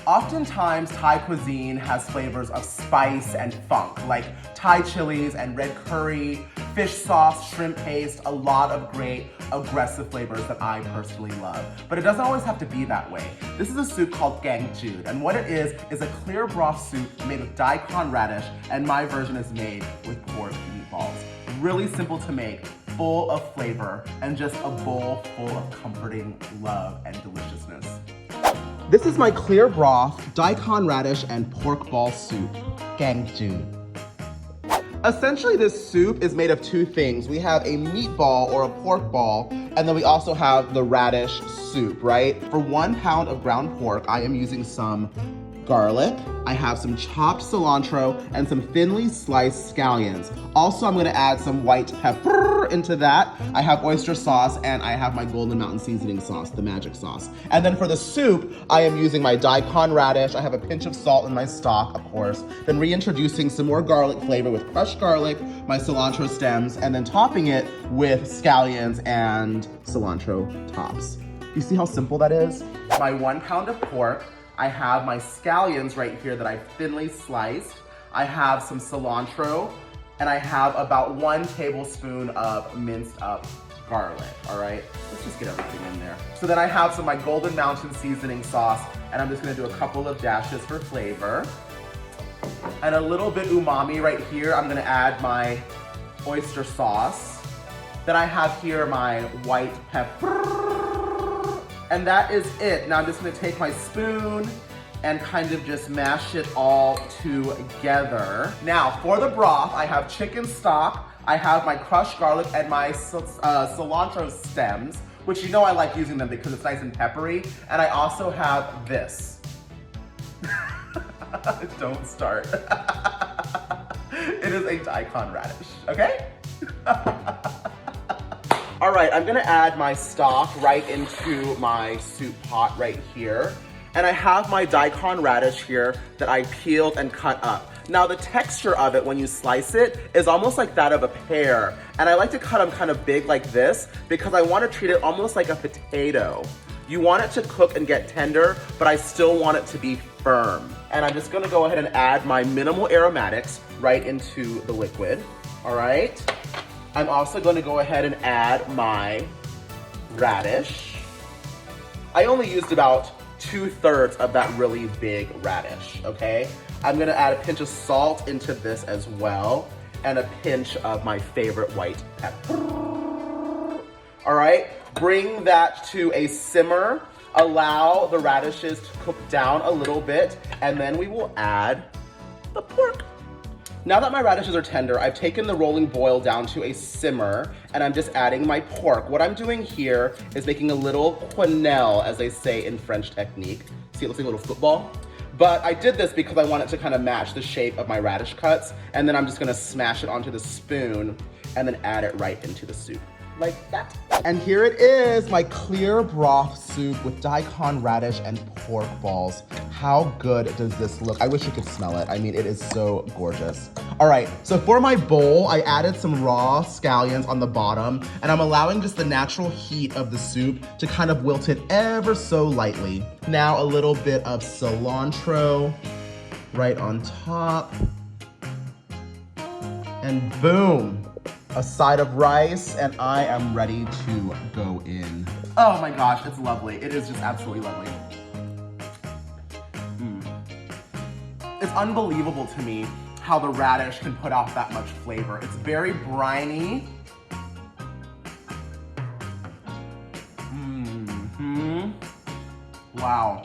Oftentimes, Thai cuisine has flavors of spice and funk, like Thai chilies and red curry, fish sauce, shrimp paste, a lot of great aggressive flavors that I personally love. But it doesn't always have to be that way. This is a soup called Khang Jeud, and what it is a clear broth soup made with daikon radish, and my version is made with pork meatballs. Really simple to make, full of flavor, and just a bowl full of comforting love and deliciousness. This is my clear broth, daikon radish, and pork ball soup, Khang Jeud. Essentially, this soup is made of two things. We have a meatball or a pork ball, and then we also have the radish soup, right? For 1 pound of ground pork, I am using some garlic. I have some chopped cilantro and some thinly sliced scallions. Also, I'm gonna add some white pepper into that. I have oyster sauce and I have my Golden Mountain seasoning sauce, the magic sauce. And then for the soup, I am using my daikon radish. I have a pinch of salt in my stock, of course. Then reintroducing some more garlic flavor with crushed garlic, my cilantro stems, and then topping it with scallions and cilantro tops. You see how simple that is? My 1 pound of pork, I have my scallions right here that I've thinly sliced. I have some cilantro, and I have about 1 tablespoon of minced up garlic, all right? Let's just get everything in there. So then I have some of my Golden Mountain seasoning sauce, and I'm just gonna do a couple of dashes for flavor. And a little bit umami right here, I'm gonna add my oyster sauce. Then I have here my white pepper. And that is it. Now I'm just gonna take my spoon and kind of just mash it all together. Now for the broth, I have chicken stock, I have my crushed garlic and my cilantro stems, which you know I like using them because it's nice and peppery. And I also have this. Don't start. It is a daikon radish, okay? All right, I'm gonna add my stock right into my soup pot right here. And I have my daikon radish here that I peeled and cut up. Now the texture of it when you slice it is almost like that of a pear. And I like to cut them kind of big like this because I wanna treat it almost like a potato. You want it to cook and get tender, but I still want it to be firm. And I'm just gonna go ahead and add my minimal aromatics right into the liquid, all right? I'm also going to go ahead and add my radish. I only used about 2/3 of that really big radish, okay? I'm going to add a pinch of salt into this as well, and a pinch of my favorite white pepper. All right, bring that to a simmer. Allow the radishes to cook down a little bit, and then we will add the pork. Now that my radishes are tender, I've taken the rolling boil down to a simmer, and I'm just adding my pork. What I'm doing here is making a little quenelle, as they say in French technique. See, it looks like a little football. But I did this because I want it to kind of match the shape of my radish cuts, and then I'm just gonna smash it onto the spoon and then add it right into the soup, like that. And here it is, my clear broth soup with daikon radish and pork balls. How good does this look? I wish you could smell it. I mean, it is so gorgeous. All right, so for my bowl, I added some raw scallions on the bottom, and I'm allowing just the natural heat of the soup to kind of wilt it ever so lightly. Now a little bit of cilantro right on top. And boom, a side of rice, and I am ready to go in. Oh my gosh, it's lovely. It is just absolutely lovely. It's unbelievable to me how the radish can put off that much flavor. It's very briny. Wow.